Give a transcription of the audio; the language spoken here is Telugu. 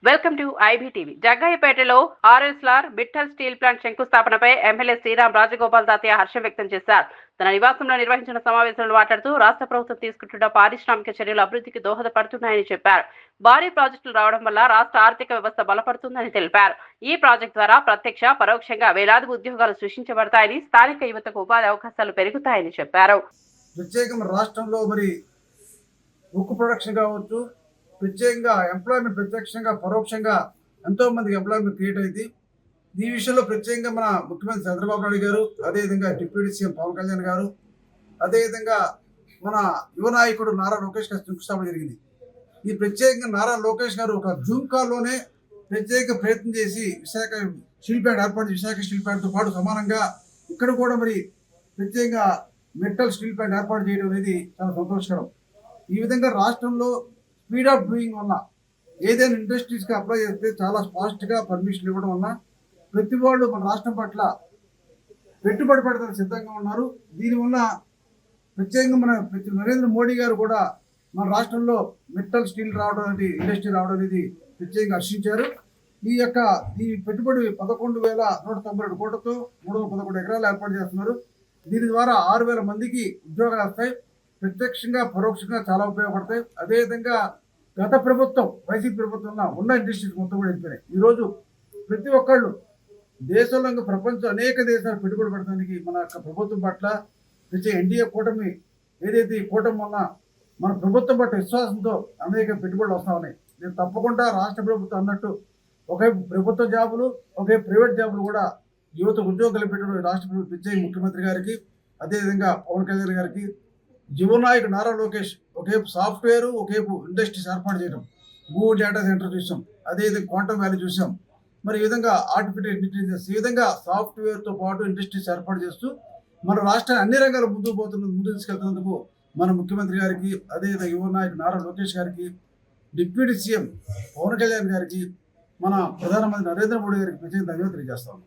Welcome to IBTV. జగ్గయ్యపేటలో ఆర్ఎస్ఆర్ మిట్టల్ స్టీల్ ప్లాంట్ శంకుస్థాపనపై ఎమ్మెల్యే శ్రీరామ్ రాజగోపాల్ తాతయ్య హర్షం వ్యక్తం చేశారు. తన నివాసంలో నిర్వహించిన సమావేశంలో మాట్లాడుతూ రాష్ట్ర ప్రభుత్వం తీసుకుంటున్న పారిశ్రామిక చర్యలు అభివృద్ధికి దోహదపడుతున్నాయని చెప్పారు. భారీ ప్రాజెక్టులు రావడం వల్ల రాష్ట్ర ఆర్థిక వ్యవస్థ బలపడుతుందని తెలిపారు. ఈ ప్రాజెక్టు ద్వారా ప్రత్యక్ష పరోక్షంగా వేలాది ఉద్యోగాలు సృష్టించబడతాయని, స్థానిక యువతకు ఉపాధి అవకాశాలు పెరుగుతాయని చెప్పారు. ప్రత్యేకంగా రాష్ట్రంలో మరి ఉక్కు ప్రొడక్షన్ కావచ్చు, ప్రత్యేకంగా ఎంప్లాయ్మెంట్ ప్రత్యక్షంగా పరోక్షంగా ఎంతో మందికి ఎంప్లాయ్మెంట్ క్రియేట్ అయింది. ఈ విషయంలో ప్రత్యేకంగా మన ముఖ్యమంత్రి చంద్రబాబు నాయుడు గారు, అదేవిధంగా డిప్యూటీ సీఎం పవన్ కళ్యాణ్ గారు, అదేవిధంగా మన యువ నాయకుడు నారా లోకేష్ గారు శంకుస్థాపన జరిగింది. ఈ ప్రత్యేకంగా నారా లోకేష్ గారు ఒక జూమ్ కాల్లోనే ప్రత్యేక ప్రయత్నం చేసి విశాఖ స్టీల్ ప్లాంట్ ఏర్పాటు, విశాఖ స్టీల్ ప్లాంట్తో పాటు సమానంగా ఇక్కడ కూడా మరి ప్రత్యేకంగా మెటల్ స్టీల్ ప్లాంట్ ఏర్పాటు చేయడం అనేది చాలా సంతోషకరం. ఈ విధంగా రాష్ట్రంలో స్పీడ్ ఆఫ్ డూయింగ్ వల్ల ఏదైనా ఇండస్ట్రీస్కి అప్లై చేస్తే చాలా ఫాస్ట్గా పర్మిషన్ ఇవ్వడం వల్ల ప్రతి వాళ్ళు మన రాష్ట్రం పట్ల పెట్టుబడి పెడతానికి సిద్ధంగా ఉన్నారు. దీనివల్ల ప్రత్యేకంగా మన నరేంద్ర మోడీ గారు కూడా మన రాష్ట్రంలో మెటల్ స్టీల్ రావడం అనేది, ఇండస్ట్రీ రావడం అనేది ప్రత్యేకంగా హర్షించారు. ఈ పెట్టుబడి 11,192 కోట్లతో 311 ఎకరాలు ఏర్పాటు చేస్తున్నారు. దీని ద్వారా 6,000 మందికి ఉద్యోగాలు వస్తాయి. ప్రత్యక్షంగా పరోక్షంగా చాలా ఉపయోగపడతాయి. అదేవిధంగా గత ప్రభుత్వం, వైసీపీ ప్రభుత్వంలో ఉన్న ఇండస్ట్రీస్ మొత్తం కూడా వెళ్ళిపోయినాయి. ఈరోజు ప్రతి ఒక్కళ్ళు దేశంలో ఇంకా ప్రపంచం అనేక దేశాలు పెట్టుబడి పెడతానికి మన యొక్క ప్రభుత్వం పట్ల ఎన్డీఏ కూటమి ఏదైతే ఈ కూటమి వల్ల మన ప్రభుత్వం పట్ల విశ్వాసంతో అనేక పెట్టుబడులు వస్తూ ఉన్నాయి. నేను తప్పకుండా రాష్ట్ర ప్రభుత్వం అన్నట్టు ఒకే ప్రభుత్వ జాబులు, ఒకే ప్రైవేట్ జాబులు కూడా యువత ఉద్యోగాలు పెట్టడం రాష్ట్ర ప్రభుత్వం ప్రత్యేక ముఖ్యమంత్రి గారికి, అదేవిధంగా పవన్ కళ్యాణ్ గారికి, యువ నాయకుడు నారా లోకేష్ ఒకేపు సాఫ్ట్వేర్, ఒకేపు ఇండస్ట్రీస్ ఏర్పాటు చేయడం, గూగుల్ డేటా సెంటర్ చూసాం, అదేవిధంగా క్వాంటమ్ వ్యాలీ చూసాం. మరి ఈ విధంగా ఆర్టిఫిషియల్ ఇంటెలిజెన్స్, ఈ విధంగా సాఫ్ట్వేర్తో పాటు ఇండస్ట్రీస్ ఏర్పాటు చేస్తూ మన రాష్ట్రాన్ని అన్ని రంగాలు ముందుకు తీసుకెళ్తున్నందుకు మన ముఖ్యమంత్రి గారికి, అదేవిధంగా యువ నాయకుడు నారా లోకేష్ గారికి, డిప్యూటీ సీఎం పవన్ కళ్యాణ్ గారికి, మన ప్రధానమంత్రి నరేంద్ర మోడీ గారికి ప్రత్యేక ధన్యవాదాలు తెలియజేస్తాం.